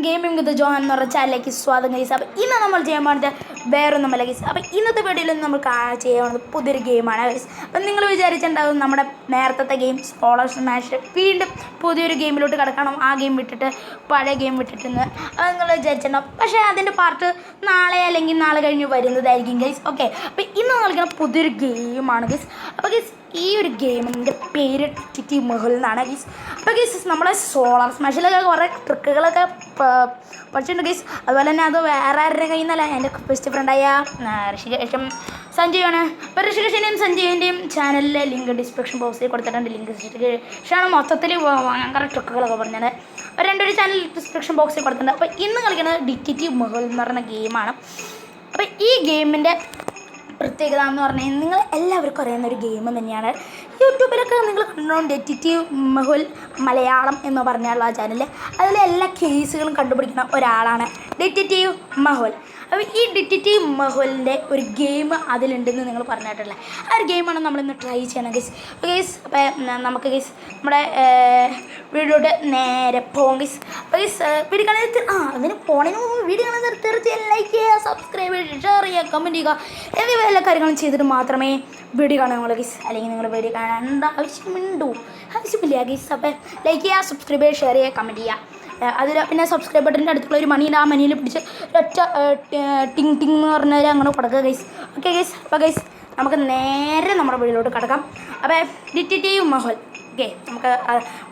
Gaming with John എന്ന് പറഞ്ഞ ചാനലിലേക്ക് സ്വാഗതം ഗൈസ്. അപ്പോൾ ഇന്ന് നമ്മൾ ചെയ്യാൻ പോകുന്നത് വേറൊന്നുമല്ല ഗൈസ്. അപ്പോൾ ഇന്നത്തെ വീഡിയോയിൽ നമ്മൾ ചെയ്യാൻ പോകുന്നത് പുതിയൊരു ഗെയിമാണ് ഗൈസ്. അപ്പം നിങ്ങൾ വിചാരിച്ചിട്ടുണ്ടാകും നമ്മുടെ നേരത്തെ ഗെയിം സോളർ സ്മാഷ് വീണ്ടും പുതിയൊരു ഗെയിമിലോട്ട് കിടക്കണം, ആ ഗെയിം വിട്ടിട്ട് പഴയ ഗെയിം വിട്ടിട്ടെന്ന് അത് നിങ്ങൾ വിചാരിച്ചിട്ടുണ്ടാവും. പക്ഷേ അതിൻ്റെ പാർട്ട് നാളെ അല്ലെങ്കിൽ നാളെ കഴിഞ്ഞ് വരുന്നതായിരിക്കും ഗൈസ്. ഓക്കെ, അപ്പോൾ ഇന്ന് കളിക്കുന്ന പുതിയൊരു ഗെയിമാണ് ഗൈസ്. അപ്പോൾ ഗൈസ് ഈ ഒരു ഗെയിമിൻ്റെ പേര് ടിറ്റി മഹൽ എന്നാണ് ഗൈസ്. അപ്പോൾ ഗൈസ് നമ്മളെ സോളർ സ്മാഷിലൊക്കെ കുറേ ട്രിക്കുകളൊക്കെ പഠിച്ചിട്ടുണ്ട് ഗൈസ്. അതുപോലെ തന്നെ അത് വേറെ ആരുടെ കയ്യിൽ നിന്നല്ല, എൻ്റെ ബെസ്റ്റ് ഫ്രണ്ടായ ഋഷികേഷും സഞ്ജയുമാണ്. അപ്പോൾ ഋഷികേഷിൻ്റെയും സഞ്ജയിൻ്റെയും ചാനലിലെ ലിങ്ക് ഡിസ്ക്രിപ്ഷൻ ബോക്സിൽ കൊടുത്തിട്ടുണ്ട്. ലിങ്ക് ഋഷികേഷാണ് മൊത്തത്തിൽ ഭയങ്കര ട്രിക്കുകളൊക്കെ പറഞ്ഞത്. രണ്ടൊരു ചാനൽ ഡിസ്ക്രിപ്ഷൻ ബോക്സിൽ കൊടുത്തിട്ടുണ്ട്. അപ്പോൾ ഇന്ന് കളിക്കുന്നത് ടിറ്റി മഹൽ എന്ന് പറയുന്ന ഗെയിമാണ്. അപ്പോൾ ഈ ഗെയിമിൻ്റെ പ്രത്യേകത എന്ന് പറഞ്ഞാൽ നിങ്ങൾ എല്ലാവർക്കും അറിയുന്ന ഒരു ഗെയിം തന്നെയാണ്. യൂട്യൂബിലൊക്കെ നിങ്ങൾ കണ്ടുകൊണ്ട് ടിറ്റി മഹൽ മലയാളം എന്ന് പറഞ്ഞുള്ള ആ ചാനലിൽ അതിലെ എല്ലാ കേസുകളും കണ്ടുപിടിക്കുന്ന ഒരാളാണ് ഡിറ്റക്റ്റീവ് മഹൽ. അപ്പോൾ ഈ ഡിറ്റക്റ്റീവ് മഹലിൻ്റെ ഒരു ഗെയിം അതിലുണ്ടെന്ന് നിങ്ങൾ പറഞ്ഞിട്ടില്ല. ആ ഒരു ഗെയിമാണ് നമ്മളിന്ന് ട്രൈ ചെയ്യണം ഗൈസ്. ഗൈസ് അപ്പോൾ നമുക്ക് ഗൈസ് നമ്മുടെ വീഡിയോയുടെ നേരെ പോകാം ഗൈസ്. അപ്പോൾ ഗൈസ് വീഡിയോ കാണാൻ അതിന് പോണതിന് മുമ്പ് വീഡിയോ കാണാൻ തീർച്ചയായും ലൈക്ക് ചെയ്യുക, സബ്സ്ക്രൈബ് ചെയ്യുക, ഷെയർ ചെയ്യുക, കമൻറ്റ് ചെയ്യുക എന്നിവ എല്ലാ കാര്യങ്ങളും ചെയ്തിട്ട് മാത്രമേ വീഡിയോ കാണുകയുള്ളൂ ഗൈസ്. അല്ലെങ്കിൽ നിങ്ങൾ വീഡിയോ കാണേണ്ട ആവശ്യമില്ല ഗൈസ്. അപ്പോൾ ലൈക്ക് ചെയ്യുക, സബ്സ്ക്രൈബ് ചെയ്യുക, ഷെയർ ചെയ്യുക, കമൻറ്റ് ചെയ്യുക. അതിൽ പിന്നെ സബ്സ്ക്രൈബ് ബട്ടൻ്റെ അടുത്തുള്ള ഒരു മണിയിൽ ആ മണിയിൽ പിടിച്ച് ഒറ്റ ടിങ് ടിങ് എന്ന് പറഞ്ഞാൽ അങ്ങനെ കൊടുക്കുക ഗൈസ്. ഓക്കെ ഗൈസ്, അപ്പോൾ ഗൈസ് നമുക്ക് നേരെ നമ്മുടെ വീട്ടിലോട്ട് കിടക്കാം. അപ്പോൾ ഡിറ്റക്റ്റീവ് മഹൽ. ഓക്കെ, നമുക്ക്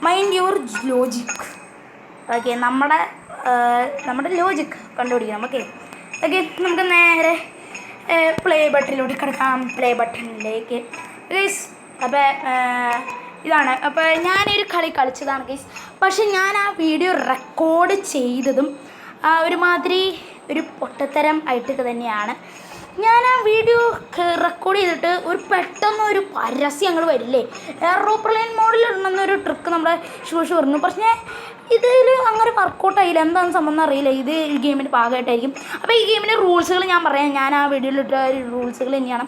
മൈൻഡ് യുവർ ലോജിക്. ഓക്കെ, നമ്മുടെ ലോജിക് കണ്ടുപിടിക്കണം. ഓക്കെ ഓക്കെ, നമുക്ക് നേരെ പ്ലേ ബട്ടണിലോട്ട് കിടക്കാം. പ്ലേ ബട്ടണിലേക്ക് ഗൈസ്. അപ്പോൾ ഇതാണ്. അപ്പോൾ ഞാനൊരു കളി കളിച്ചതാണ് ഗൈസ്. പക്ഷെ ഞാൻ ആ വീഡിയോ റെക്കോർഡ് ചെയ്തതും ഒരുമാതിരി ഒരു പൊട്ടത്തരം ആയിട്ട് തന്നെയാണ്. ഞാൻ ആ വീഡിയോ റെക്കോർഡ് ചെയ്തിട്ട് പെട്ടെന്നൊരു പരസ്യങ്ങൾ വരില്ലേ, എയറോപ്ലെയിൻ മോഡിൽ ഇടണമെന്നൊരു ട്രിക്ക് നമ്മുടെ ഷൂഷ് പറഞ്ഞു. പക്ഷേ ഇതിൽ അങ്ങനെ വർക്കൗട്ടായില്ല. എന്താണ് സംബന്ധം അറിയില്ല. ഇത് ഈ ഗെയിമിൻ്റെ ഭാഗമായിട്ടായിരിക്കും. അപ്പോൾ ഈ ഗെയിമിൻ്റെ റൂൾസുകൾ ഞാൻ പറയാം. ഞാൻ ആ വീഡിയോയിലിട്ട റൂൾസുകൾ തന്നെയാണ്.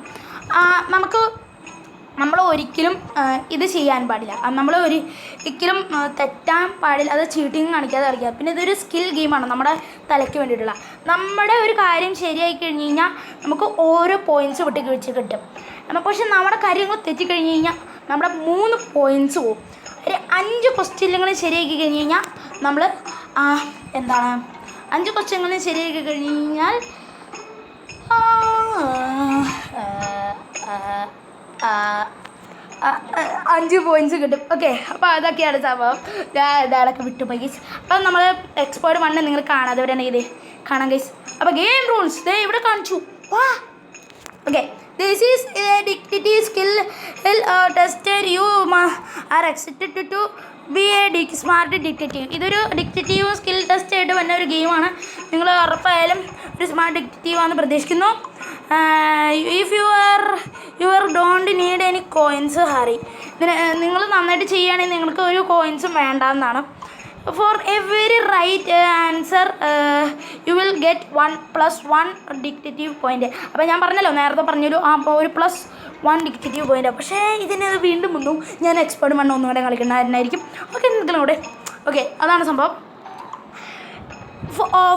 നമ്മൾ ഒരിക്കലും ഇത് ചെയ്യാൻ പാടില്ല. നമ്മൾ ഒരിക്കലും തെറ്റാൻ പാടില്ല. അത് ചീറ്റിങ് കാണിക്കാതെ കളിക്കുക. പിന്നെ ഇതൊരു സ്കിൽ ഗെയിമാണ്, നമ്മുടെ തലയ്ക്ക് വേണ്ടിയിട്ടുള്ള. നമ്മുടെ ഒരു കാര്യം ശരിയായി കഴിഞ്ഞ് കഴിഞ്ഞാൽ നമുക്ക് ഓരോ പോയിൻറ്റ്സ് വെച്ച് കിട്ടും. പക്ഷെ നമ്മുടെ കാര്യങ്ങൾ തെറ്റിക്കഴിഞ്ഞ് കഴിഞ്ഞാൽ നമ്മുടെ 3 പോയിൻറ്റ്സ് പോകും. ഒരു 5 ക്വസ്റ്റ്യനുകൾ ശരിയാക്കി കഴിഞ്ഞ് കഴിഞ്ഞാൽ നമ്മൾ 5 ക്വസ്റ്റ്യനുകൾ ശരിയാക്കി കഴിഞ്ഞ് കഴിഞ്ഞാൽ 5 പോയിൻറ്റ്സ് കിട്ടും. ഓക്കെ, അപ്പോൾ അതൊക്കെയാണ് സംഭവം. ഇതാളൊക്കെ വിട്ടുപോയി ഗൈസ്. അപ്പം നമ്മൾ എക്സ്പേർട്ട് 1 നിങ്ങൾ കാണാത്തവരാണ് ഇത് കാണാം ഗൈസ്. അപ്പോൾ ഗെയിം റൂൾസ് ഇവിടെ കാണിച്ചു. വാ okay, this is a detective skill tested. You are expected to be a smart detective. ഇതൊരു ഡിറ്റക്റ്റീവ് സ്കിൽ ടെസ്റ്റ് ആയിട്ട് വന്ന ഒരു ഗെയിമാണ്. നിങ്ങൾ ഉറപ്പായാലും ഒരു സ്മാർട്ട് ഡിറ്റക്റ്റീവാണെന്ന് പ്രതീക്ഷിക്കുന്നു. If you don't need any coins hurry. നിങ്ങൾ നന്നായിട്ട് ചെയ്യുകയാണെങ്കിൽ നിങ്ങൾക്ക് ഒരു കോയിൻസും വേണ്ടെന്നാണ്. For every right answer you will get 1+1 detective point. അപ്പോൾ ഞാൻ പറഞ്ഞല്ലോ, നേരത്തെ പറഞ്ഞൊരു ഒരു +1 ഡിറ്റക്റ്റീവ് പോയിൻ്റ്. പക്ഷേ ഇതിന് വീണ്ടും വന്നു. ഞാൻ എക്സ്പേർട്ട് 1 ഒന്നും കൂടെ കളിക്കുന്നതായിരിക്കും. ഓക്കെ, നിങ്ങളൂടെ ഓക്കെ, അതാണ് സംഭവം.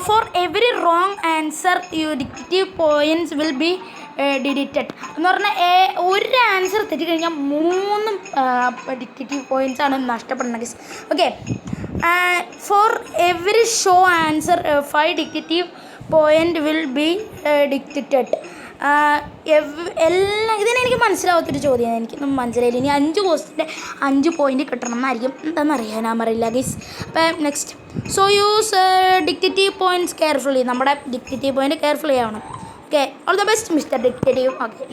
For every wrong answer you detective points will be deducted എന്ന് പറഞ്ഞാൽ ഒരു ആൻസർ തെറ്റിക്കഴിഞ്ഞാൽ 3 ഡിറ്റക്റ്റീവ് പോയിൻറ്റ്സ് ആണ് നഷ്ടപ്പെടുന്നത്. Okay, for every show answer 5 detective point will be detected. ഇതിനെനിക്ക് മനസ്സിലാവാത്തൊരു ചോദ്യം, എനിക്കൊന്നും മനസ്സിലായില്ല. ഇനി 5 ക്വസ്റ്റിൻ്റെ 5 പോയിൻ്റ് കിട്ടണം എന്നായിരിക്കും. എന്താണെന്നറിയാൻ അറിയില്ല ഗൈസ്. അപ്പം next, so use detective points carefully. നമ്മുടെ ഡിറ്റക്റ്റീവ് പോയിൻ്റ് കെയർഫുള്ളി ആവണം. Okay, all the best mister detective. Okay,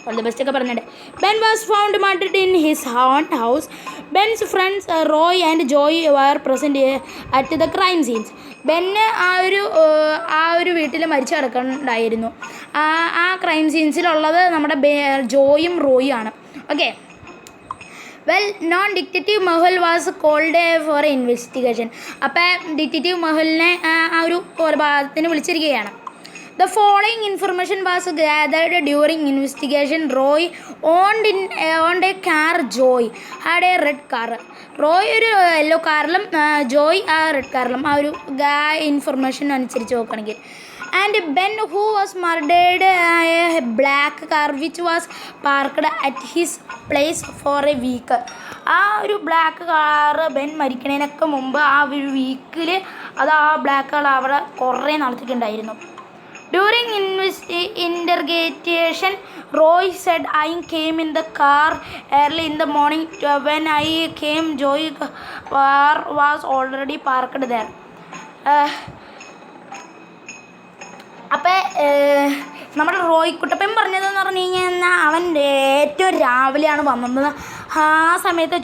all the best ഒക്കെ പറഞ്ഞിട്ട്. Ben was found murdered in his haunt house. Ben's friends Roy and Joy were present at the crime scenes. ബെന്ന് ആ ഒരു വീട്ടിൽ മരിച്ചു കിടക്കുന്നുണ്ടായിരുന്നു. ആ crime സീൻസിലുള്ളത് നമ്മുടെ ജോയും റോയും ആണ്. Okay, well known detective Mahal was called for investigation. അപ്പോൾ ഡിറ്റക്റ്റീവ് മഹലിനെ ആ ഒരു കൊലപാതകത്തിന് വിളിച്ചിരിക്കുകയാണ്. The following information was gathered during investigation. Roy owned a car. Joy had a red car. Roy ഒരു യെല്ലോ കാറിലും ജോയ് ആ റെഡ് കാറിലും ആ ഒരു ഇൻഫർമേഷൻ അനുസരിച്ച് നോക്കുകയാണെങ്കിൽ. And Ben, who was murdered, a black car which was parked at his place for a week. ആ ഒരു black car Ben മരിക്കണതിനൊക്കെ മുമ്പ് ആ ഒരു വീക്കിൽ അത് ആ ബ്ലാക്ക് കാർ അവിടെ കുറേ നാളത്തേക്ക് ഉണ്ടായിരുന്നു. During interrogation, Roy said, I came in the car early in the morning. When I came, Joy car was already parked there. അപ്പോൾ നമ്മുടെ റോയ് കുട്ടപ്പൻ പറഞ്ഞതെന്ന് പറഞ്ഞു കഴിഞ്ഞാൽ അവൻ ഏറ്റവും രാവിലെയാണ് വന്നത്. ആ സമയത്ത്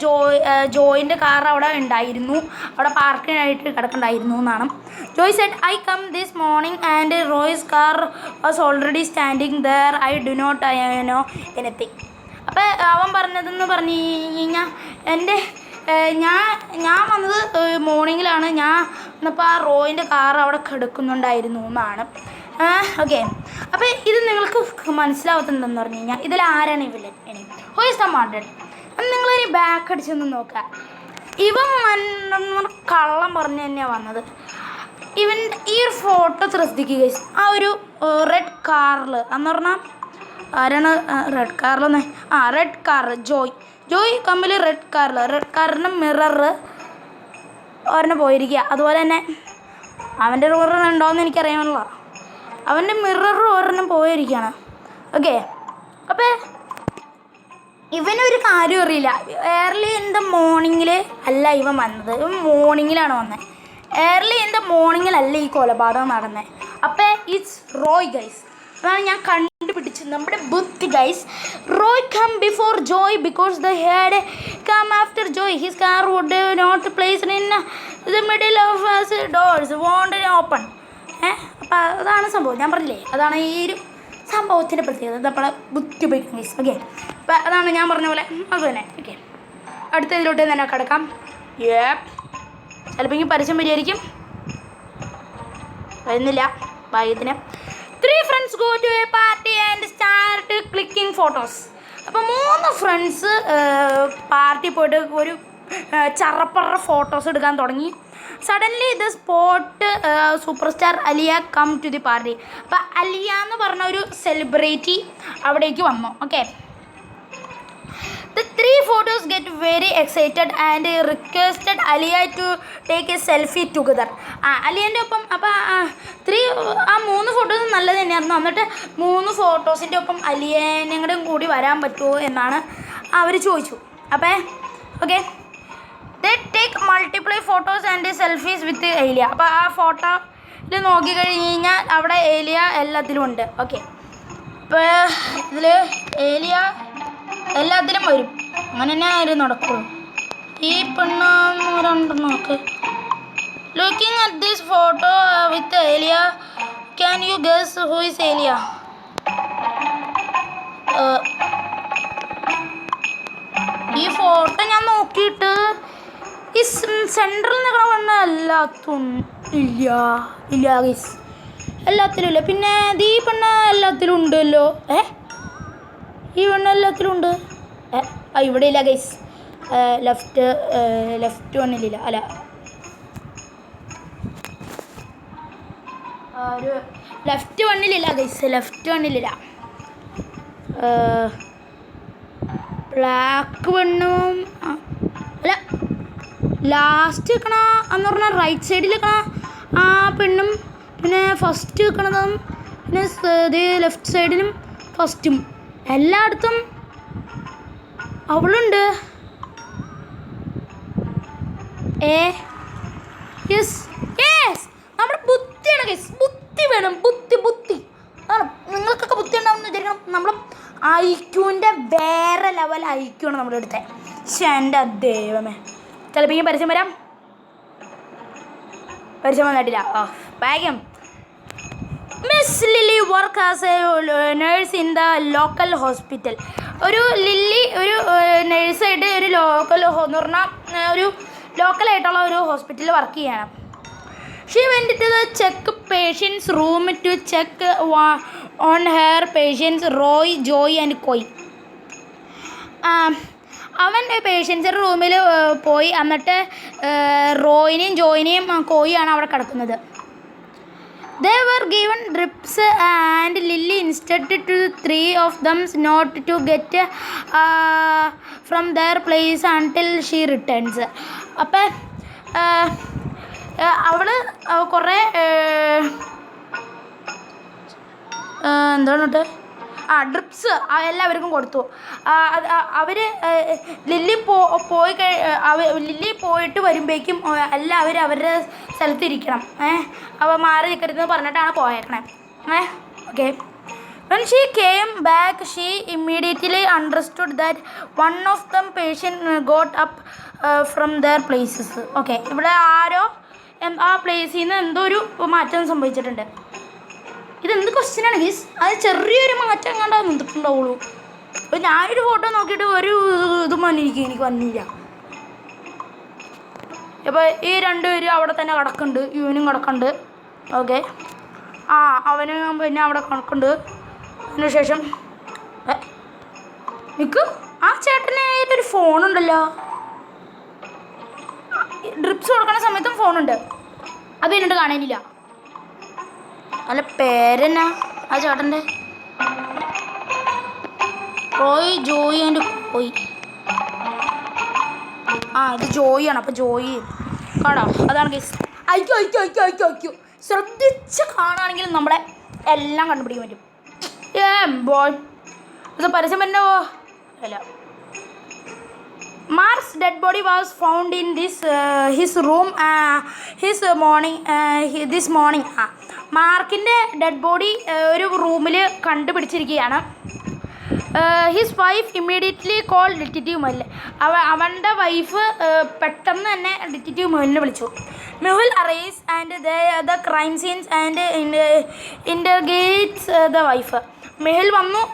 ജോയിൻ്റെ കാർ അവിടെ ഉണ്ടായിരുന്നു, അവിടെ പാർക്കിനായിട്ട് കിടക്കുന്നുണ്ടായിരുന്നു എന്നാണ്. Joy said, I come this morning and Roy's car was already standing there. I do not know anything. അപ്പോൾ അവൻ പറഞ്ഞതെന്ന് പറഞ്ഞു കഴിഞ്ഞാൽ ഞാൻ വന്നത് മോർണിംഗിലാണ്, ഞാൻ ഇന്നിപ്പോൾ ആ റോയിൻ്റെ കാർ അവിടെ കിടക്കുന്നുണ്ടായിരുന്നു എന്നാണ്. ഓക്കെ, അപ്പോൾ ഇത് നിങ്ങൾക്ക് മനസ്സിലാവത്തുണ്ടെന്ന് പറഞ്ഞു കഴിഞ്ഞാൽ ഇതിൽ ആരാണ് ഇവൻ? ഇനി who is the murdered? നിങ്ങളിനി back അടിച്ചൊന്ന് നോക്കുക. ഇവൻ കള്ളം പറഞ്ഞ് തന്നെയാണ് വന്നത്. ഇവൻ ഈ ഒരു ഫോട്ടോ ശ്രദ്ധിക്കുക. ആ ഒരു റെഡ് കാറിൽ എന്ന് പറഞ്ഞാൽ ആരാണ് റെഡ് കാറിലെന്ന്? Red car Joy company red കാറിൻ്റെ മിററ് ഒരെണ്ണം പോയിരിക്കുക. അതുപോലെ തന്നെ അവൻ്റെ മിറർ ഉണ്ടോയെന്ന് എനിക്കറിയാമല്ലോ, അവൻ്റെ മിറർ ഒരെണ്ണം പോയിരിക്കുകയാണ്. ഓക്കെ, അപ്പോൾ ഇവനൊരു കാര്യം അറിയില്ല. ഏർലി ഇൻ ദ മോർണിംഗിൽ അല്ല ഇവൻ വന്നത്, ഇവൻ മോർണിംഗിലാണ് വന്നത്. ഏർലി ഇൻ ദ മോർണിംഗിലല്ല ഈ കൊലപാതകം നടന്നത്. അപ്പോൾ ഇറ്റ്സ് റോയ് ഗൈസ്. അതാണ് ഞാൻ കണ്ടുപിടിച്ചത്, നമ്മുടെ ബുദ്ധി guys. Roy come before Joy because the had come after Joy. His car would not placed in the middle of his doors won't open. അപ്പോൾ അതാണ് സംഭവം. ഞാൻ പറഞ്ഞില്ലേ, അതാണ് ഈ ഒരു സംഭവത്തിൻ്റെ പ്രത്യേകത. നമ്മളെ ബുദ്ധി ഉപയോഗിക്കുന്ന ഗൈസ്. ഓക്കെ, അപ്പോൾ അതാണ് ഞാൻ പറഞ്ഞ പോലെ അത് തന്നെ. ഓക്കെ, അടുത്ത ഇതിലോട്ട് തന്നെ കിടക്കാം. ചിലപ്പോൾ എനിക്ക് പരസ്യം വരികയായിരിക്കും, വരുന്നില്ല ഭാഗ്യത്തിന്. 3 friends go to a party and start clicking photos. അപ്പോൾ 3 ഫ്രണ്ട്സ് പാർട്ടി പോയിട്ട് ഒരു ചറപ്പറ ഫോട്ടോസ് എടുക്കാൻ തുടങ്ങി. Suddenly the spot super star Aliya come to the party. അപ്പോൾ അലിയ എന്ന് പറഞ്ഞ ഒരു സെലിബ്രിറ്റി അവിടേക്ക് വന്നു. ഓക്കെ, the 3 photos get very excited and requested Aliya to take a selfie together. അലിയൻ്റെ ഒപ്പം അപ്പോൾ 3 ഫോട്ടോസ് നല്ലത് തന്നെയായിരുന്നു. എന്നിട്ട് 3 ഫോട്ടോസിൻ്റെ ഒപ്പം അലിയനും കൂടി വരാൻ പറ്റുമോ എന്നാണ് അവർ ചോദിച്ചു. അപ്പോൾ okay, they take multiple photos and selfies with ഏലിയ. അപ്പോൾ ആ ഫോട്ടോയിൽ നോക്കിക്കഴിഞ്ഞ് കഴിഞ്ഞാൽ അവിടെ ഏലിയ എല്ലാത്തിലും ഉണ്ട്. ഓക്കെ, ഇപ്പോൾ ഇതിൽ ഏലിയ എല്ലാത്തിലും വരും, അങ്ങനെ തന്നെ ആരും നടക്കുള്ളൂ. ഈ പെണ്ണുണ്ട് നോക്ക്. Looking at this photo with Elia, can you guess who is Elia? ഈ ഫോട്ടോ ഞാൻ നോക്കിയിട്ട് ഈ സെൻട്രൽ നിൽക്കണ പെണ്ണ് എല്ലാത്തും ഇല്ല ഗൈസ്, എല്ലാത്തിലും ഇല്ല. പിന്നെ ഈ പെണ്ണ് എല്ലാത്തിലും ഉണ്ടല്ലോ. ഈ പെണ്ണ് എല്ലാത്തിലും ഉണ്ട്. ഇവിടെ ഇല്ല ഗൈസ്, ലെഫ്റ്റ് വണ്ണിലില്ല. അല്ല, ഒരു ലെഫ്റ്റ് വണ്ണിലില്ല ഗൈസ്, ലെഫ്റ്റ് വണ്ണിലില്ല. ബ്ലാക്ക് പെണ്ണും അല്ല, ലാസ്റ്റ് നിൽക്കണ എന്ന് പറഞ്ഞാൽ റൈറ്റ് സൈഡിൽ നിൽക്കണ ആ പെണ്ണും, പിന്നെ ഫസ്റ്റ് നിൽക്കണതും, പിന്നെ ഇത് ലെഫ്റ്റ് സൈഡിലും ഫസ്റ്റും എല്ലായിടത്തും അവളുണ്ട്. യെസ് നമ്മുടെ ബുദ്ധിയാണ് ഗൈസ്, ബുദ്ധി വേണം, ബുദ്ധി ആണ്. നിങ്ങൾക്കൊക്കെ ബുദ്ധി ഉണ്ടാവുമെന്ന് വിചാരിക്കണം. നമ്മൾ ഐക്യൂൻ്റെ വേറെ ലെവൽ ഐക്യു ആണ് നമ്മുടെ അടുത്ത്. എൻ്റെ ദൈവമേ, ചിലപ്പോൾ ഈ പരസ്യം വന്നിട്ടില്ല. ഭാഗ്യം. Miss Lily work as a nurse in the local hospital. ഒരു ലില്ലി ഒരു നേഴ്സായിട്ട് ഒരു ലോക്കൽ എന്ന് പറഞ്ഞാൽ ഒരു ലോക്കലായിട്ടുള്ള ഒരു ഹോസ്പിറ്റലിൽ വർക്ക് ചെയ്യണം. She went to the check patient's room to check on her patients Roy, Joy and Koi. അവൻ പേഷ്യൻസിൻ്റെ റൂമിൽ പോയി. എന്നിട്ട് റോയിനെയും ജോയിനെയും കോയിയാണ് അവിടെ കിടക്കുന്നത്. They were given drips and Lily instructed to three of them not to get from their place until she returns. അപ്പം അവൾ കുറേ എന്താണ് ഡ്രിപ്സ് എല്ലാവർക്കും കൊടുത്തു. അവർ ലില്ലി പോയിട്ട് വരുമ്പോഴേക്കും എല്ലാവരും അവരുടെ സ്ഥലത്തിരിക്കണം. അവ മാറി നിൽക്കരുതെന്ന് പറഞ്ഞിട്ടാണ് പോയേക്കണേ. Okay. When she came back, she immediately understood that one of them patient got up from their places. Okay, ഇവിടെ ആരോ ആ പ്ലേസിൽ നിന്ന് എന്തോ ഒരു മാറ്റം സംഭവിച്ചിട്ടുണ്ട്. ഇതെന്ത് ക്വസ്റ്റ്യനാണ് ഗീസ്? അത് ചെറിയൊരു മാറ്റം കണ്ടാ നിന്നിട്ടുണ്ടാവുള്ളൂ. അപ്പോൾ ഞാനൊരു ഫോട്ടോ നോക്കിയിട്ട് ഒരു ഇതും എനിക്ക് വന്നില്ല. അപ്പോൾ ഈ രണ്ടുപേരും അവിടെ തന്നെ കിടക്കുന്നുണ്ട്. ഇവനും കിടക്കുന്നുണ്ട്. ഓക്കെ, അവന് പിന്നെ അവിടെ കിടക്കുന്നുണ്ട്. അതിന് ശേഷം നിൽക്ക്, ആ ചേട്ടനായിട്ടൊരു ഫോണുണ്ടല്ലോ. ഡ്രിപ്സ് കൊടുക്കുന്ന സമയത്തും ഫോണുണ്ട്. അത് എന്നിട്ട് കാണാനില്ല. അല്ല, പേരെന്നാ ആ ചേട്ടൻ്റെ? റോയ്, ജോയി ആൻഡ് കോയി. ഇത് ജോയിയാണ്. അപ്പോൾ ജോയി കാണാ, അതാണ് കേസ്. അയ്യോ അയ്യോ അയ്യോ അയ്യോ അയ്യോ, ശ്രദ്ധിച്ച് കാണുകയാണെങ്കിൽ നമ്മളെ എല്ലാം കണ്ടുപിടിക്കാൻ പറ്റും. ബോയ്, ഇത് പരസ്യം തന്നെ അല്ല. Mark's dead body was found in his room this morning. മാർക്കിൻ്റെ ഡെഡ് ബോഡി ഒരു റൂമിൽ കണ്ടുപിടിച്ചിരിക്കുകയാണ്. His wife immediately call detective Mehal. അവൻ്റെ വൈഫ് പെട്ടെന്ന് തന്നെ ഡിറ്റക്റ്റീവ് മെഹലിനെ വിളിച്ചു. Mehul arrives and the crime scenes and interrogates the wife. Mehul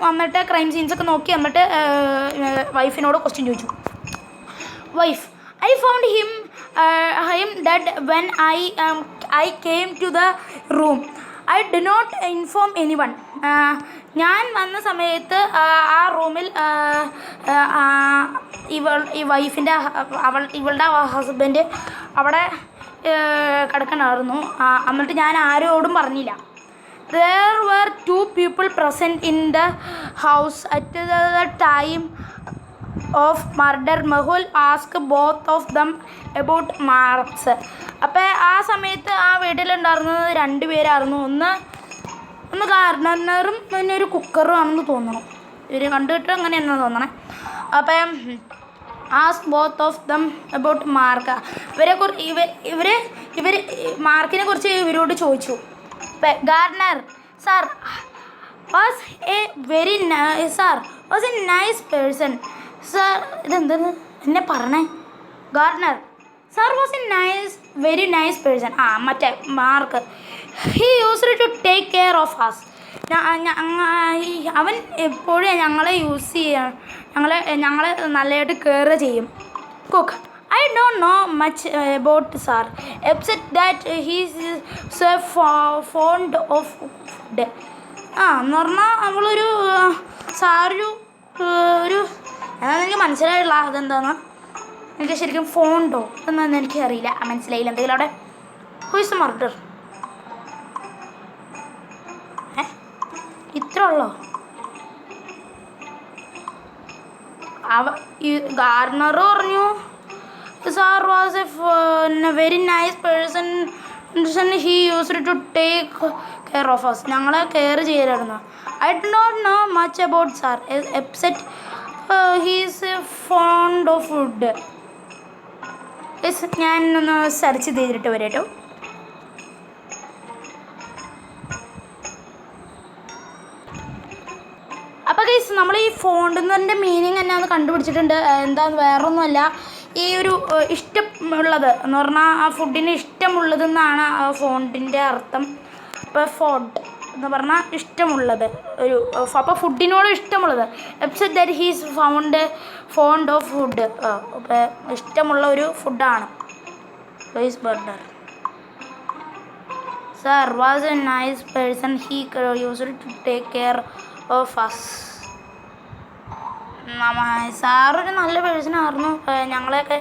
വന്നിട്ട് ക്രൈം സീൻസൊക്കെ നോക്കി. എന്നിട്ട് വൈഫിനോട് ക്വസ്റ്റ്യൻ ചോദിച്ചു. Wife, I found him dead when I came to the room. I did not inform anyone. ഞാൻ വന്ന സമയത്ത് ആ റൂമിൽ ഈ വൈഫിൻ്റെ ഇവളുടെ ഹസ്ബൻഡ് അവിടെ കിടക്കണമായിരുന്നു. എന്നിട്ട് ഞാൻ ആരോടും പറഞ്ഞില്ല. There were two people present in the house at the time of murder. Mehul asked both of them about marks. അപ്പോൾ ആ സമയത്ത് ആ വീട്ടിലുണ്ടായിരുന്നത് രണ്ടുപേരായിരുന്നു. ഒന്ന് ഗാർഡനറും പിന്നെ ഒരു കുക്കറും ആണെന്ന് തോന്നുന്നു. ഇവർ കണ്ടിട്ട് അങ്ങനെയാണെന്ന് തോന്നണേ. അപ്പം ask both of them about Mark. ഇവർ മാർക്കിനെ കുറിച്ച് ഇവരോട് ചോദിച്ചു. Gardener, sir was a very nice person. Sir, ഇതെന്താണ് എന്നെ പറഞ്ഞേ? Gardener, sir was a very nice person. മറ്റേ Mark, he used to take care of us. അവൻ എപ്പോഴും ഞങ്ങളെ യൂസ് ചെയ്യാൻ ഞങ്ങളെ നല്ലതായിട്ട് കെയർ ചെയ്യും. Cook, I don't know much about sir, except that he is so fond of food. എന്ന് പറഞ്ഞാൽ അവളൊരു സാറൊരു അതെനിക്ക് മനസ്സിലായില്ല. അതെന്താന്ന് എനിക്ക് ശരിക്കും ഫോണ്ടോ എന്നാന്ന് എനിക്ക് അറിയില്ല, മനസ്സിലായില്ല. എന്തെങ്കിലും അവിടെ ഹു ഈസ് മർഡർ? ഇത്ര ഉള്ളോ? ഗാർഡനർ പറഞ്ഞു sir was a very nice person. He used to take care of us. ഞങ്ങളെ കെയർ ചെയ്യലായിരുന്നു. I do not know much about sir except he is fond of food. ഞാൻ ഒന്ന് search ചെയ്തിട്ട് വരാം കേട്ടോ. അപ്പോൾ ഗൈസ്, നമ്മൾ ഈ ഫോണ്ടിൻ്റെ മീനിങ് എന്നാന്ന് കണ്ടുപിടിച്ചിട്ടുണ്ട്. എന്താന്ന് വേറൊന്നുമല്ല, ഈ ഒരു ഇഷ്ടമുള്ളത് എന്ന് പറഞ്ഞാൽ ആ ഫുഡിന് ഇഷ്ടമുള്ളതെന്നാണ് ആ ഫോണ്ടിൻ്റെ അർത്ഥം. ഇപ്പോൾ ഫോഡ് എന്ന് പറഞ്ഞാൽ ഇഷ്ടമുള്ളത്, ഒരു അപ്പോൾ ഫുഡിനോട് ഇഷ്ടമുള്ളത്. Except that he's font of food. അപ്പോൾ ഇഷ്ടമുള്ള ഒരു ഫുഡാണ് burger. Sir was a nice person. He used to take care of us. സാറൊരു നല്ല പേഴ്സണായിരുന്നു, ഞങ്ങളെയൊക്കെ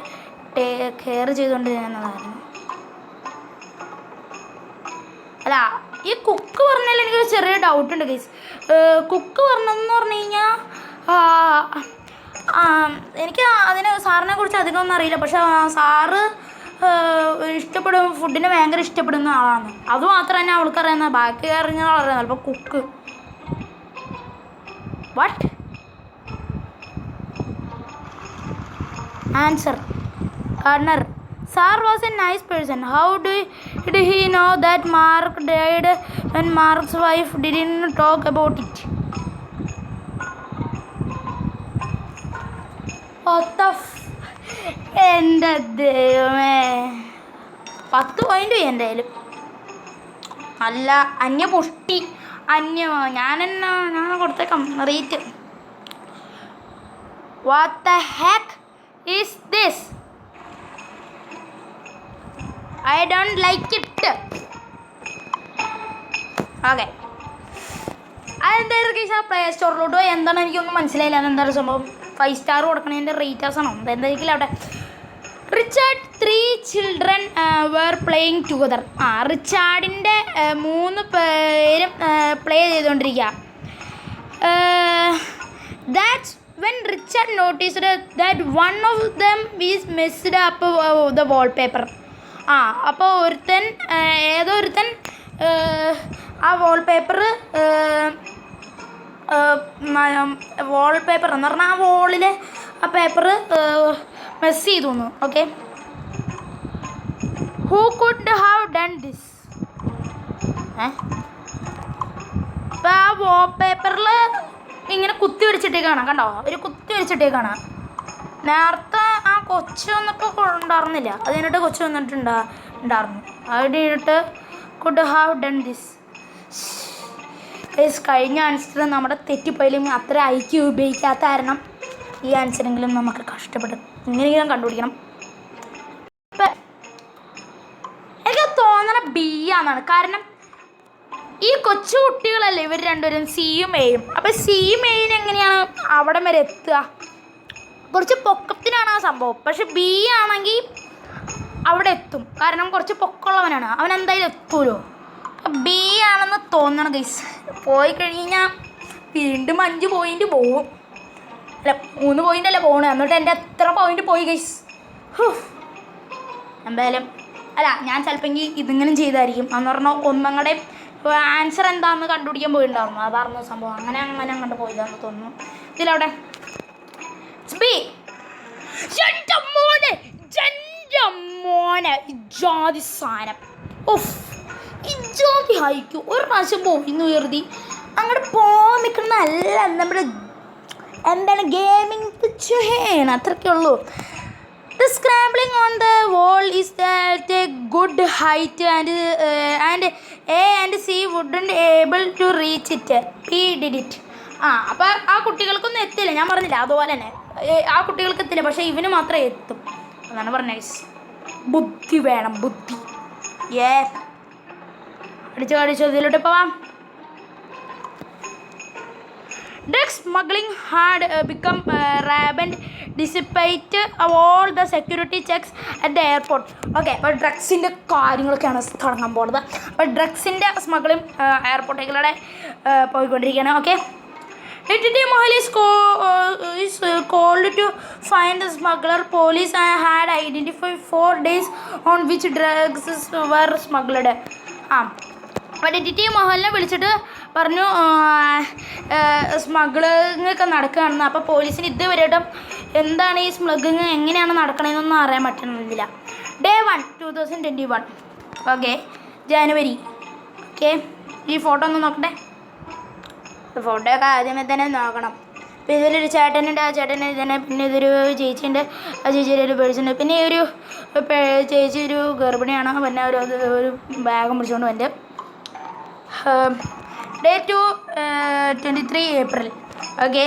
കെയർ ചെയ്തുകൊണ്ടിരുന്നതായിരുന്നു. അല്ല, ഈ കുക്ക് പറഞ്ഞാൽ എനിക്കൊരു ചെറിയ ഡൗട്ടുണ്ട് ഗൈസ്. കുക്ക് പറഞ്ഞതെന്ന് പറഞ്ഞു കഴിഞ്ഞാൽ എനിക്ക് സാറിനെ കുറിച്ച് അധികം ഒന്നും അറിയില്ല. പക്ഷെ സാറ് ഇഷ്ടപ്പെടും, ഫുഡിനെ ഭയങ്കര ഇഷ്ടപ്പെടുന്ന ആളാണ്. അതുമാത്രം തന്നെ അവൾക്കറിയുന്ന, ബാക്കി അറിഞ്ഞ ആളറിയാം. ചിലപ്പോൾ cook what answer Gardner. Sir was a nice person. How did he know that Mark died when Mark's wife didn't talk about it? What the എൻ്റെ ദൈവമേ, 10 പോയിന്റ് എൻ്റെ കയ്യിൽ. അല്ല, അന്യപുഷ്ടി ഞാൻ കൊടുത്തേക്കാം rate. What the heck is this? I don't like it. Okay, അതെന്തായാലും case ആ play സ്റ്റോറിലോട്ട് പോയി എന്താണ് എനിക്കൊന്നും മനസ്സിലായില്ല. അതെന്താണ് സംഭവം? 5 സ്റ്റാർ കൊടുക്കണതിൻ്റെ റേറ്റേഴ്സ് ആണോ എന്തായിരിക്കില്ല അവിടെ? Richard 3 children were playing together. റിച്ചാർഡിൻ്റെ 3 പേരും പ്ലേ ചെയ്തുകൊണ്ടിരിക്കുക. That's when Richard noticed that one of them is messed up the wallpaper. അപ്പോൾ ഏതോ ഒരുത്തൻ ആ വാൾപേപ്പർ എന്ന് പറഞ്ഞാൽ ആ വോളിൽ ആ പേപ്പർ മെസ് ചെയ്തു തോന്നുന്നു. Okay, who could have done this? അപ്പോൾ ആ വാൾപേപ്പറിൽ ഇങ്ങനെ കുത്തി പിടിച്ചിട്ടേക്കാണ്, കണ്ടോ? ഒരു കുത്തി പിടിച്ചിട്ടേക്കാണ്. നേരത്തെ ആ കൊച്ചു വന്നപ്പോൾ ഉണ്ടായിരുന്നില്ല, അത് കഴിഞ്ഞിട്ട് കൊച്ചു വന്നിട്ടുണ്ടായിരുന്നു. അത് കഴിഞ്ഞിട്ട് കുഡ് ഹാവ് ഡൺ ദിസ്. കഴിഞ്ഞ ആൻസർ നമ്മുടെ തെറ്റിപ്പോയാലും അത്ര ഐക്യു ഉപയോഗിക്കാത്ത കാരണം ഈ ആൻസറെങ്കിലും നമുക്ക് കഷ്ടപ്പെടും, ഇങ്ങനെയെങ്കിലും കണ്ടുപിടിക്കണം. ഇപ്പം എനിക്ക് തോന്നണ ബി ആണെന്നാണ്. കാരണം ഈ കൊച്ചു കുട്ടികളല്ലേ ഇവർ രണ്ടുപേരും, സിയും എയും. അപ്പം സിയും എയും എങ്ങനെയാണ് അവിടെ വരെ എത്തുക? കുറച്ച് പൊക്കത്തിനാണ് ആ സംഭവം. പക്ഷെ ബി ആണെങ്കിൽ അവിടെ എത്തും, കാരണം കുറച്ച് പൊക്കമുള്ളവനാണ്, അവൻ എന്തായാലും എത്തുമല്ലോ. ബി ആണെന്ന് തോന്നണം ഗൈസ്. പോയി കഴിഞ്ഞാൽ വീണ്ടും 5 പോയിന്റ് പോവും. അല്ല, 3 പോയിന്റ് അല്ല പോകണേ. എന്നിട്ട് എൻ്റെ എത്ര പോയിന്റ് പോയി ഗൈസ്. എന്തായാലും അല്ല, ഞാൻ ചിലപ്പോൾ ഇതിങ്ങനെ ചെയ്തായിരിക്കും. എന്ന് പറഞ്ഞാൽ ഒന്നങ്ങളുടെ ആൻസർ എന്താണെന്ന് കണ്ടുപിടിക്കാൻ പോയിട്ടുണ്ടായിരുന്നു. അതായിരുന്നു സംഭവം. അങ്ങനെ അങ്ങോട്ട് പോയതാണെന്ന് തോന്നുന്നു. ഇതിലവിടെ മോനെ ഇജാതി സാധനം. ഇജാതി ഹൈക്കു ഒരു പ്രാവശ്യം പോയിന്ന് കരുതി അങ്ങോട്ട് പോകാൻ നിൽക്കുന്നതല്ല. നമ്മുടെ എന്താണ് ഗെയിമിങ് ചെയ്യണം, അത്രയ്ക്കേ ഉള്ളൂ. The scrambling on the wall is at a good height and A and C wouldn't able to reach it. P did it. അപ്പോൾ ആ കുട്ടികൾക്കൊന്നും എത്തില്ല, ഞാൻ പറഞ്ഞില്ല. അതുപോലെ തന്നെ ആ കുട്ടികൾക്ക് എത്തില്ല, പക്ഷേ ഇവന് മാത്രമേ എത്തും. അതാണ് പറഞ്ഞത്. ബുദ്ധി വേണം, ബുദ്ധി. അടിച്ചോ ഇതിലോട്ട് പോവാം. Drug smuggling had become rampant despite all the security checks at the airport. Okay, അപ്പോൾ ഡ്രഗ്സിൻ്റെ കാര്യങ്ങളൊക്കെയാണ് തുടങ്ങാൻ പോകുന്നത്. അപ്പോൾ ഡ്രഗ്സിൻ്റെ സ്മഗ്ലിംഗ് എയർപോർട്ടുകളുടെ പോയിക്കൊണ്ടിരിക്കുകയാണ്. Okay, Detective Mahal is called to find the smuggler. Police had identified 4 days on which drugs were smuggled. അപ്പോൾ detective മഹലിനെ വിളിച്ചിട്ട് പറഞ്ഞു smuggling ഒക്കെ നടക്കുകയാണെന്ന്. അപ്പോൾ പോലീസിന് ഇതുവരെയായിട്ടും എന്താണ് ഈ സ്മഗ്ലിംഗ് എങ്ങനെയാണ് നടക്കണമെന്നൊന്നും അറിയാൻ പറ്റുന്നില്ല. Day 1 2021. ഓക്കെ, ജനുവരി. ഓക്കെ, ഈ ഫോട്ടോ ഒന്ന് നോക്കട്ടെ. ഫോട്ടോയൊക്കെ ആദ്യമേ തന്നെ നോക്കണം. അപ്പോൾ ഇതിലൊരു ചേട്ടനുണ്ട്, ആ ചേട്ടന് തന്നെ. പിന്നെ ഇതൊരു ചേച്ചിയുണ്ട്, ആ ചേച്ചിയുടെ ഒരു പേഴ്സുണ്ട്. പിന്നെ ഈ ഒരു ചേച്ചി ഒരു ഗർഭിണിയാണ്. പിന്നെ ഒരു ബാഗും പിടിച്ചുകൊണ്ട് വന്നിട്ട്. Day 2 23 April. ഓക്കെ,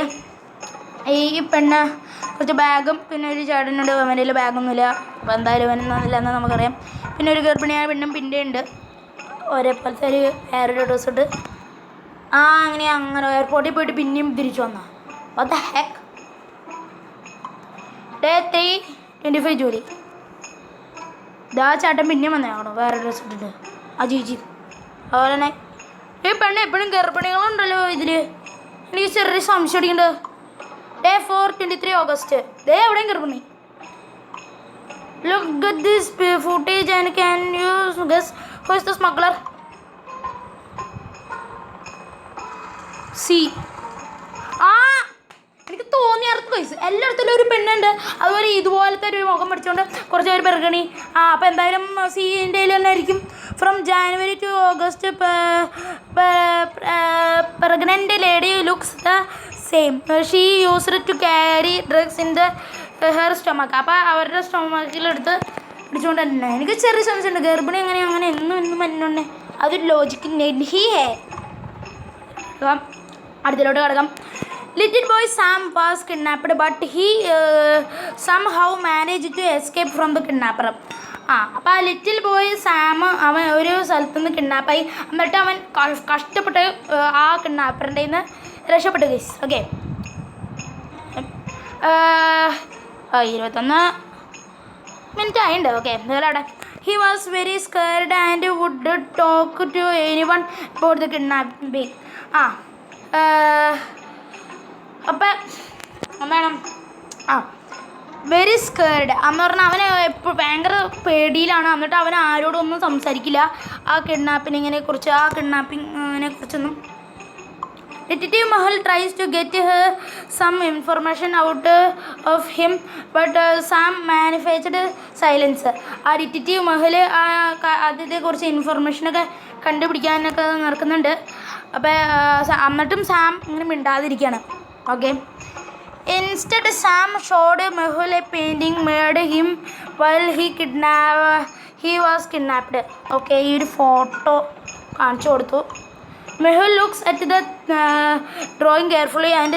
ഈ പെണ്ണ് കുറച്ച് ബാഗും പിന്നെ ഒരു ചേട്ടനുണ്ട്, അവൻ്റെ കയ്യിൽ ബാഗൊന്നുമില്ല. അപ്പോൾ എന്തായാലും അവനൊന്നുമില്ല എന്ന് നമുക്കറിയാം. പിന്നെ ഒരു ഗർഭിണിയായ പെണ്ണും പിന്നെ ഉണ്ട്. ഒരേപോലത്തെ ഒരു വേറൊരു ഡ്രസ്സ് ഇട്ട് അങ്ങനെ എയർപോർട്ടിൽ പോയിട്ട് പിന്നെയും തിരിച്ചു വന്ന what the heck. Day 3 July ഇതാ ചേട്ടൻ പിന്നെയും വന്നേക്കണോ വേറെ ഡ്രസ്സ് ഇട്ടിട്ട് ജീജി. അതുപോലെ തന്നെ ഈ പെണ്ണ് എപ്പോഴും ഗർഭിണികളുണ്ടല്ലോ ഇതിൽ. എനിക്ക് ചെറിയ സംശയം അടിക്കുന്നുണ്ട്. ഡേ 23 ഓഗസ്റ്റ് ദേ എവിടെയും ഗർഭിണി. Look at this footage and can you guess who is the smuggler? See. എനിക്ക് തോന്നിയായിരുന്നു ഗൈസ് എല്ലായിടത്തും ഒരു പെണ്ണുണ്ട്. അതുപോലെ ഇതുപോലത്തെ ഒരു മുഖം പഠിച്ചുകൊണ്ട് കുറച്ച് പേര് ഗർഭിണി. അപ്പോൾ എന്തായാലും സീൻ്റെ തന്നെ ആയിരിക്കും. From January to August pregnant lady looks the same. She used to carry drugs in the hair stomach. അപ്പോൾ അവരുടെ സ്റ്റൊമക്കിലെടുത്ത് പിടിച്ചുകൊണ്ട് തന്നെ എനിക്ക് ചെറിയ സംശയമുണ്ട്. ഗർഭിണി അങ്ങനെ എന്നും മഞ്ഞുണ്ട്. അതൊരു ലോജിക്ക് ഹീ ഹേ. അടുത്തിലോട്ട് കിടക്കാം. Little boy Sam was kidnapped but he somehow manage to escape from the kidnapper. അപ്പോൾ ആ ലിറ്റിൽ ബോയ് സാം അവൻ ഒരു സ്ഥലത്തു നിന്ന് കിഡ്നാപ്പായി. എന്നിട്ട് അവൻ കഷ്ടപ്പെട്ട് ആ കിഡ്നാപ്പറിൻ്റെ നിന്ന് രക്ഷപ്പെട്ടു ഗൈസ്. ഓക്കെ 21 മിനിറ്റ് ആയിട്ടുണ്ട്. ഓക്കെ അവിടെ he was very scared and would talk to anyone about the kidnapping. അപ്പം എന്താണ് വെരി സ്കേർഡ് എന്ന് പറഞ്ഞാൽ അവന് എപ്പോഴും ഭയങ്കര പേടിയിലാണ്. എന്നിട്ട് അവൻ ആരോടും ഒന്നും സംസാരിക്കില്ല ആ കിഡ്നാപ്പിങ്ങിനെ കുറിച്ചൊന്നും. Detective Mahal tries to get some information out of him, but Sam managed silence. ആ ഡിറ്റക്റ്റീവ് മഹൽ അതിനെക്കുറിച്ച് ഇൻഫർമേഷനൊക്കെ കണ്ടുപിടിക്കാനൊക്കെ നടക്കുന്നുണ്ട്. അപ്പോൾ എന്നിട്ടും സാം ഇങ്ങനെ മിണ്ടാതിരിക്കുകയാണ്. Okay instead Sam showed Mehul a painting made him while he was kidnapped. Okay ഈ ഒരു ഫോട്ടോ കാണിച്ചു കൊടുത്തു. Mehul looks at the drawing carefully and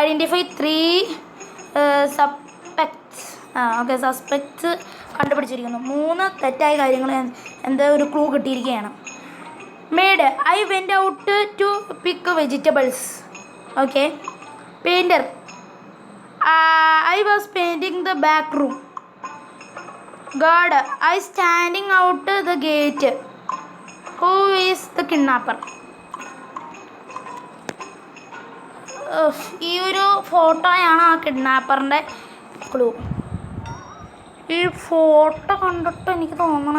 identify 3 suspects. Suspects കണ്ടുപിടിച്ചിരിക്കുന്നു. 3 തെറ്റായ കാര്യങ്ങൾ എന്താ ഒരു ക്ലൂ കിട്ടിയിരിക്കുകയാണ്. Maid, I went out to pick vegetables. Okay. Painter, I was painting the back room. Guard, I standing out the gate. Who is the kidnapper? ഈ ഒരു ഫോട്ടോയാണ് ആ കിഡ്നാപ്പറിൻ്റെ clue. ഈ ഫോട്ടോ കണ്ടിട്ട് എനിക്ക് തോന്നണ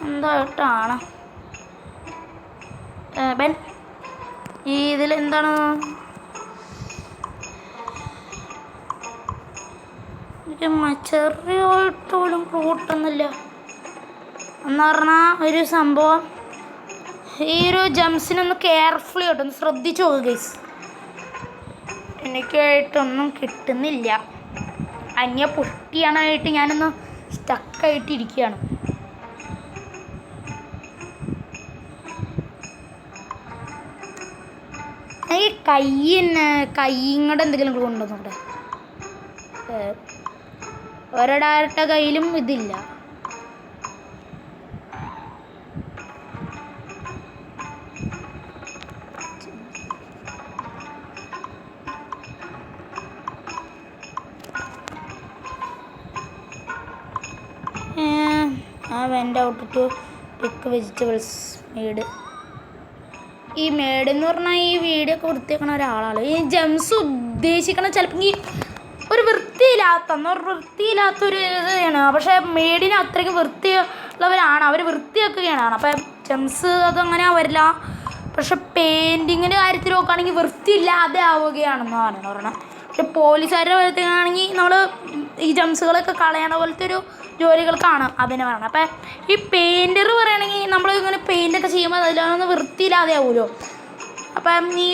എന്തായിട്ടാണ് ബെൻ ഈ ഇതിലെന്താണ് ചെറിയായിട്ട് പോലും ക്ലൂ കിട്ടുന്നില്ല എന്ന് പറഞ്ഞാൽ ഒരു സംഭവം. ഈ ഒരു ജംസിനൊന്ന് കെയർഫുള്ളി ആയിട്ടൊന്ന് ശ്രദ്ധിച്ചു പോകുക ഗൈസ്. എനിക്കായിട്ടൊന്നും കിട്ടുന്നില്ല. അന്യ പൊട്ടിയാനായിട്ട് ഞാനൊന്ന് സ്റ്റക്കായിട്ടിരിക്കുകയാണ്. ഈ കൈയിങ്ങടെ എന്തെങ്കിലും കൊണ്ടുവന്നുണ്ട്. ഒരാളുടെ കയ്യിലും ഇതില്ല. I went out to pick vegetables. Made ഈ മെയ്ഡ് എന്ന് പറഞ്ഞാൽ ഈ വീഡിയോ ഒക്കെ വൃത്തിയാക്കണ ഒരാളാണ്. ഈ ജംസ് ഉദ്ദേശിക്കണ ചിലപ്പോൾ ഈ ഒരു വൃത്തിയില്ലാത്തൊരു ഇതാണ്. പക്ഷേ മെയ്ഡിന് അത്രയ്ക്ക് വൃത്തിയുള്ളവരാണ്. അവർ വൃത്തിയാക്കുകയാണ്. അപ്പം ജംസ് അതങ്ങനെ വരില്ല. പക്ഷെ പെയിൻറ്റിങ്ങിൻ്റെ കാര്യത്തിൽ നോക്കുകയാണെങ്കിൽ വൃത്തിയില്ലാതെ ആവുകയാണെന്ന് പറയണം. പക്ഷെ പോലീസുകാരുടെ കാര്യത്തിലാണെങ്കിൽ നമ്മൾ ഈ ജംസുകളൊക്കെ കളയണ പോലത്തെ ഒരു ജോലികൾക്കാണ് അതിനെ പറയണം. അപ്പം ഈ പെയിൻറ്റർ പറയുകയാണെങ്കിൽ നമ്മൾ ഇങ്ങനെ പെയിൻ്റൊക്കെ ചെയ്യുമ്പോൾ അതിലൊന്ന് വൃത്തിയില്ലാതെ ആവുമല്ലോ. അപ്പം ഈ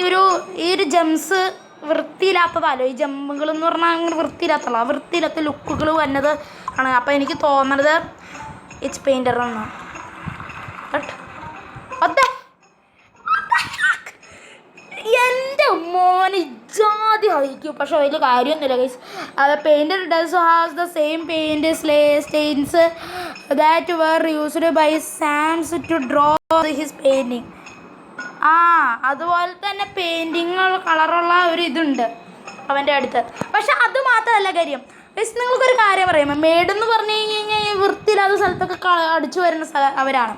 ഒരു ജംസ് വൃത്തിയില്ലാത്തതല്ലോ. ഈ ജമ്പുകളെന്ന് പറഞ്ഞാൽ അങ്ങനെ വൃത്തിയില്ലാത്തല്ലോ. ആ വൃത്തിയില്ലാത്ത ലുക്കുകൾ വന്നത് ആണ്. അപ്പം എനിക്ക് തോന്നണത് ഇറ്റ്സ് പെയിൻറ്റർ എന്ന്. ബട്ട് എൻ്റെ മോന് ജാതി സഹിക്കും, പക്ഷെ വലിയ കാര്യമൊന്നുമില്ല ഗൈസ്. അത് painter does has the same paint stains that were used by Sam's to draw his painting. അതുപോലെ തന്നെ പെയിൻറ്റിങ് കളറുള്ള ഒരു ഇതുണ്ട് അവൻ്റെ അടുത്ത്. പക്ഷെ അത് മാത്രമല്ല കാര്യം ഗൈസ്, നിങ്ങൾക്കൊരു കാര്യം പറയുമ്പോൾ മേടെന്ന് പറഞ്ഞു കഴിഞ്ഞാൽ ഈ വൃത്തിയില്ലാത്ത സ്ഥലത്തൊക്കെ അടിച്ചു വരുന്ന അവരാണ്.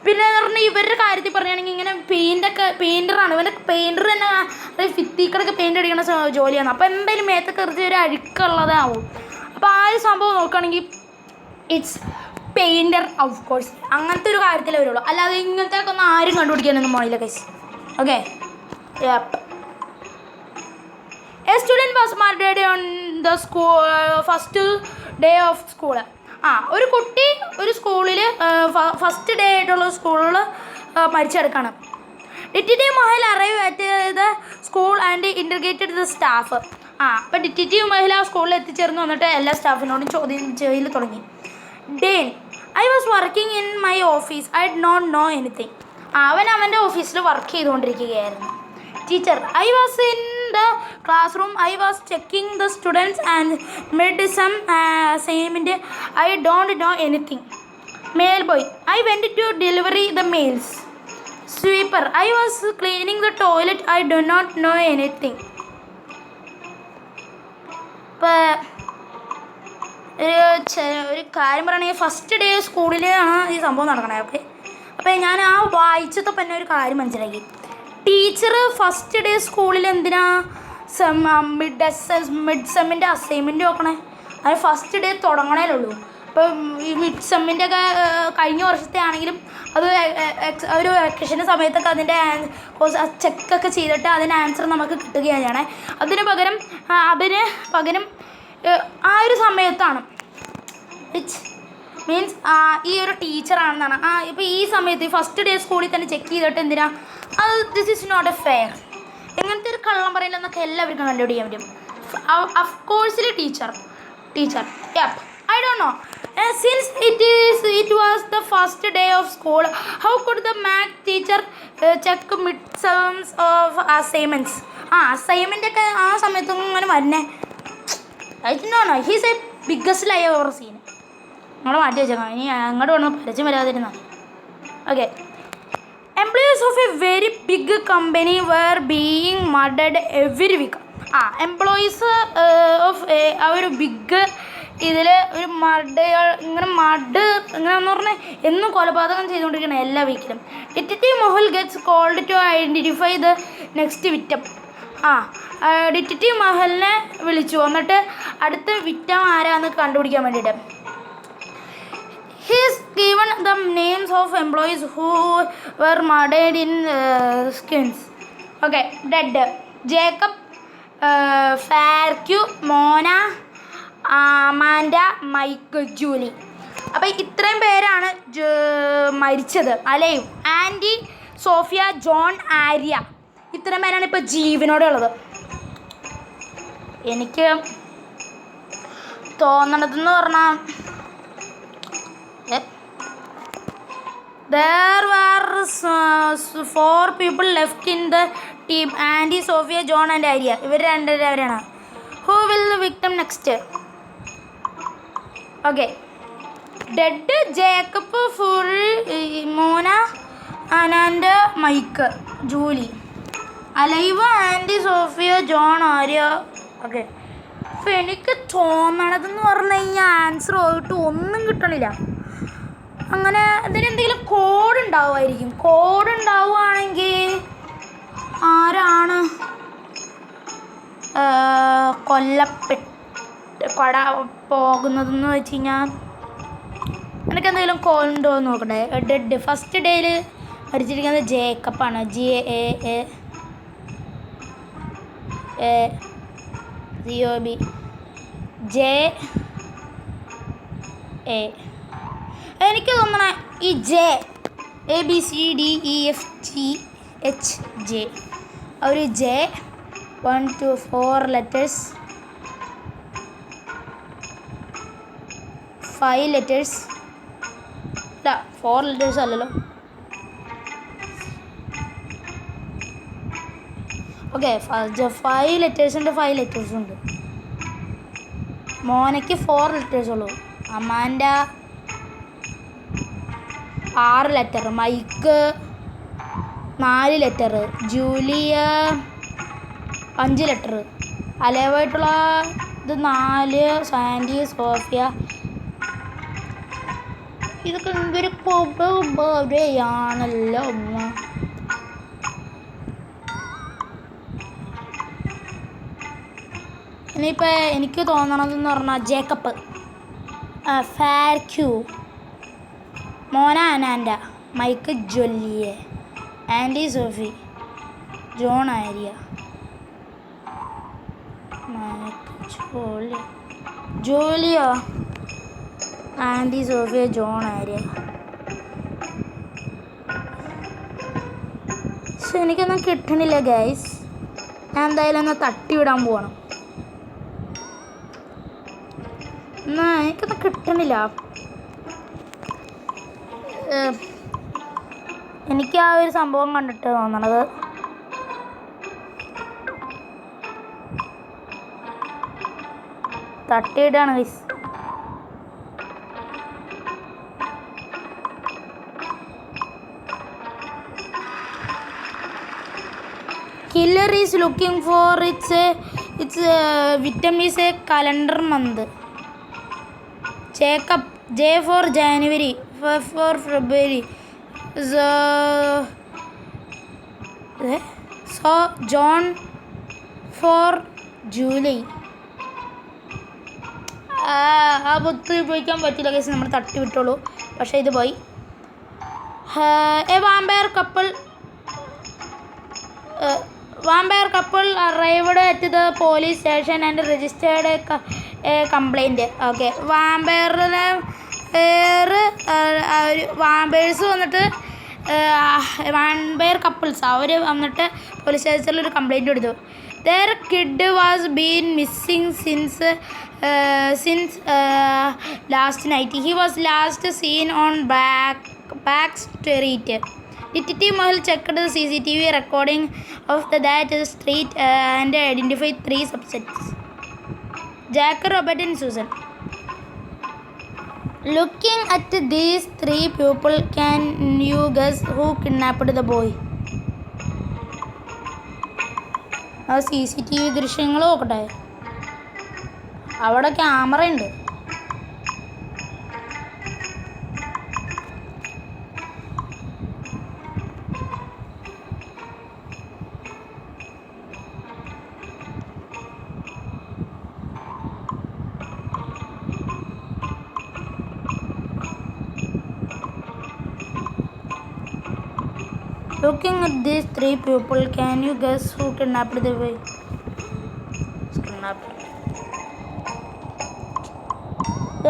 പിന്നെ പറഞ്ഞാൽ ഇവരുടെ കാര്യത്തിൽ പറയുകയാണെങ്കിൽ ഇങ്ങനെ പെയിൻറ്ററാണ്. ഇവൻ്റെ പെയിൻറ്റർ തന്നെ ഭിത്തിക്കടൊക്കെ പെയിൻ്റ് അടിക്കുന്ന ജോലിയാണ്. അപ്പോൾ എന്തായാലും മേത്തൊക്കെ എറിച്ച് ഒരു അഴുക്കുള്ളതാവും. അപ്പോൾ ആ ഒരു സംഭവം നോക്കുകയാണെങ്കിൽ ഇറ്റ്സ് പെയിൻറ്റർ ഓഫ് കോഴ്സ്. അങ്ങനത്തെ ഒരു കാര്യത്തിലേ വരുള്ളൂ, അല്ലാതെ ഇങ്ങനത്തെ ഒക്കെ ഒന്നും ആരും കണ്ടുപിടിക്കാനൊന്നും പോണില്ല guys. Okay, a student was murdered on the first day of school. ഒരു കുട്ടി ഒരു സ്കൂളിൽ ഫസ്റ്റ് ഡേ ആയിട്ടുള്ള സ്കൂളിൽ മരിച്ചെടുക്കണം. Detective Mahal arrive at the school and interrogated the staff. അപ്പോൾ ഡിറ്റക്റ്റീവ് മഹൽ ആ സ്കൂളിൽ എത്തിച്ചേർന്ന് വന്നിട്ട് എല്ലാ സ്റ്റാഫിനോടും ചോദ്യം ചെയ്യൽ തുടങ്ങി. Dan, I was working in my office, I did not know anything. അവൻ്റെ ഓഫീസിൽ വർക്ക് ചെയ്തുകൊണ്ടിരിക്കുകയായിരുന്നു. Teacher, I was in the class room, I was checking the students and made some assignment, I don't know anything. Mail boy, I went to delivery the mails. Sweeper, I was cleaning the toilet, I do not know anything. ഇപ്പോൾ ഒരു കാര്യം പറയുകയാണെങ്കിൽ first day സ്കൂളിലാണ് ഈ സംഭവം നടക്കണേ. Okay, അപ്പോൾ ഞാൻ ആ വായിച്ചപ്പോൾ തന്നെ ഒരു കാര്യം മനസ്സിലാക്കി. ടീച്ചർ ഫസ്റ്റ് ഡേ സ്കൂളിൽ എന്തിനാ മിഡ് സെമ്മിൻ്റെ അസൈൻമെൻറ്റ് നോക്കണേ? അത് ഫസ്റ്റ് ഡേ തുടങ്ങണേലുള്ളൂ. ഇപ്പം ഈ മിഡ് സെമ്മിൻ്റെ ഒക്കെ കഴിഞ്ഞ വർഷത്തെ ആണെങ്കിലും അത് ഒരു വെക്കേഷൻ്റെ സമയത്തൊക്കെ അതിൻ്റെ ചെക്കൊക്കെ ചെയ്തിട്ട് അതിൻ്റെ ആൻസർ നമുക്ക് കിട്ടുകയാണ് ചെയ്യണേ. അതിന് പകരം ആ ഒരു സമയത്താണ് വിച്ച് മീൻസ് ഈ ഒരു ടീച്ചറാണെന്നാണ്. ഇപ്പോൾ ഈ സമയത്ത് ഫസ്റ്റ് ഡേ സ്കൂളിൽ തന്നെ ചെക്ക് ചെയ്തിട്ട് എന്തിനാ? അത് this is not a fair. എങ്ങനത്തെ ഒരു കള്ളം പറയില്ലെന്നൊക്കെ എല്ലാവർക്കും കണ്ടുപിടിക്കാൻ പറ്റും. ഓഫ് കോഴ്സിൽ teacher yup, I don't know. Since it was the first day of school, how could the maths teacher check mid sems of assignments? Assignment ഒക്കെ ആ സമയത്തൊന്നും ഇങ്ങനെ വരണേ. I know he's a biggest lie over scene. നമ്മൾ മാറ്റി വെച്ചേക്കാം, ഇനി അങ്ങോട്ട് വന്ന് പരിചയം വരാതിരുന്നാൽ. Okay, employees of a very big company were being murdered every week. Employees of ആ ഒരു ബിഗ് ഇതിൽ ഒരു ഇങ്ങനെയെന്ന് പറഞ്ഞാൽ എന്നും കൊലപാതകം ചെയ്തുകൊണ്ടിരിക്കണം എല്ലാ വീക്കിലും. Detective Mahal gets called to identify the next victim. Detective മഹലിനെ വിളിച്ചു, എന്നിട്ട് അടുത്ത വിക്ടിം ആരാന്ന് കണ്ടുപിടിക്കാൻ വേണ്ടിയിട്ട്. He is given the names of employees who were murdered in skins. Okay, dead. Jacob, ഫാർക്യു, Mona, Amanda, mic, Julie. അപ്പോൾ ഇത്രയും പേരാണ് മരിച്ചത്. Alive, aunty, Sophia, John, Arya. ഇത്രയും പേരാണ് ഇപ്പോൾ ജീവനോടെ ഉള്ളത്. എനിക്ക് തോന്നണതെന്ന് പറഞ്ഞാൽ there were 4 people left in the team, Andy, Sophia, John and Arya. ഇവർ രണ്ടുപേരാണ്. Who will the victim next? Okay, dead Jacob, full Mona, Anand, Mike, Julie. Alive, aunty, Sophia, John, Arya. Okay, അപ്പോൾ എനിക്ക് തോന്നണതെന്ന് പറഞ്ഞു കഴിഞ്ഞാൽ ആൻസർ പോയിട്ട് ഒന്നും കിട്ടണില്ല. അങ്ങനെ ഇതിനെന്തെങ്കിലും കോഡ് ഉണ്ടാവുമായിരിക്കും. കോഡ് ഉണ്ടാവുകയാണെങ്കിൽ ആരാണ് പോകുന്നതെന്ന് വെച്ച് കഴിഞ്ഞാൽ എനിക്കെന്തെങ്കിലും കോഡ് ഉണ്ടോ എന്ന് നോക്കട്ടെ. ഡെഡ് ഫസ്റ്റ് ഡേയിൽ മരിച്ചിരിക്കുന്നത് ജേക്കപ്പാണ്. എനിക്ക് തോന്നണ ഈ ജെ ABCDEFGH ഒരു ജെ 1 to 4 letters 5 letters ഇല്ല 4 letters അല്ലല്ലോ. ഓക്കെ ഫസ്റ്റ് 5 ലെറ്റേഴ്സ് ഉണ്ട്, 5 ലെറ്റേഴ്സും ഉണ്ട്. മോനയ്ക്ക് 4 ലെറ്റേഴ്സ് ഉള്ളൂ. അമ്മാൻ്റെ 6 letter. Mike 4 letter. Julia 5 letter. അലവായിട്ടുള്ള ഇത് 4. Sandy, Sophia. ഇതൊക്കെ എന്തൊരു ബർത്ത്ഡേയാണല്ലോ അമ്മ. ഇനിയിപ്പോൾ എനിക്ക് തോന്നണതെന്ന് പറഞ്ഞാൽ ജേക്കപ്പ്, ഫാർക്യൂ, മോന അനാൻഡ, മൈക്ക് ജൊല്ലിയെ, Andy Sophie, John Arya, Mike ജോലിയോ, ആൻഡി സോഫിയ, ജോൺ ആര്യ. പക്ഷെ എനിക്കൊന്നും കിട്ടണില്ല ഗൈസ്. ഞാൻ എന്തായാലും ഒന്ന് തട്ടിവിടാൻ പോകണം. എന്നാ എനിക്കൊന്നും കിട്ടണില്ല. എനിക്ക് ആ ഒരു സംഭവം കണ്ടിട്ട് തോന്നണത് തട്ടിയിടാണ് guys. Killer is looking for its victim is a calendar month. Jacob, J for January, F for February, so John for July. ആ ബുത്ത് ഉപയോഗിക്കാൻ പറ്റില്ല കേസ്, നമ്മൾ തട്ടി വിട്ടോളൂ. പക്ഷേ ഇത് പോയി. A vampire couple arrived at the police station and registered a complaint. Okay, vampires വന്നിട്ട് vampire couples അവർ വന്നിട്ട് പോലീസ് സ്റ്റേഷനിൽ ഒരു കംപ്ലൈൻറ്റ് കൊടുത്തു. Their kid was been missing since last night. He was last seen on back street. Detective Mahal checked the CCTV recording of that street and identified 3 suspects: Jack, Robert and Susan. Looking at these 3 people, can you guess who kidnapped the boy? ആ CCTV ദൃശ്യങ്ങൾ നോക്കട്ടെ. അവിടെ camera ഉണ്ട്. Looking at these 3 people, can you guess who kidnapped the boy?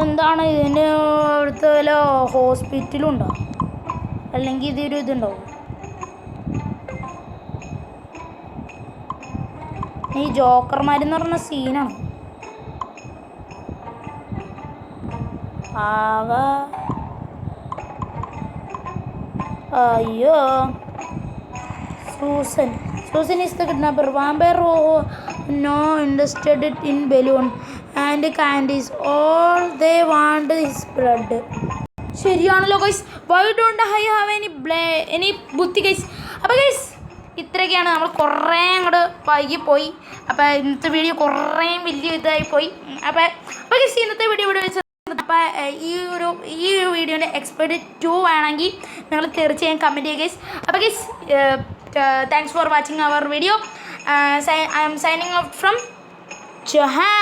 എന്താണ് ഇതിൻ്റെ അടുത്ത് വല്ല ഹോസ്പിറ്റലുണ്ടോ, അല്ലെങ്കിൽ ഇതൊരു ഇതുണ്ടാവും? ഈ ജോക്കർമാരെന്ന് പറഞ്ഞ സീനാണ്. അയ്യോ, Susan is the kidnapper. Vampire no interested in balloon and candies. All they want is blood. ശരിയാണല്ലോ guys. Why don't I have any ബുദ്ധി ഗൈസ്? അപ്പോൾ ഗൈസ് ഇത്രയൊക്കെയാണ്. നമ്മൾ കുറേ അങ്ങോട്ട് വൈകിപ്പോയി. അപ്പോൾ ഇന്നത്തെ വീഡിയോ കുറേ വലിയ ഇതായി പോയി. അപ്പോൾ ഗൈസ് ഇന്നത്തെ വീഡിയോ ഇവിടെ വെച്ച് അപ്പോൾ ഈ ഒരു വീഡിയോൻ്റെ എക്സ്പെർട്ട് 2 വേണമെങ്കിൽ നിങ്ങൾ തീർച്ചയായും കമൻറ്റ് ചെയ്യുക ഗൈസ്. അപ്പോൾ guys thanks for watching our video. I am signing off from Jahan.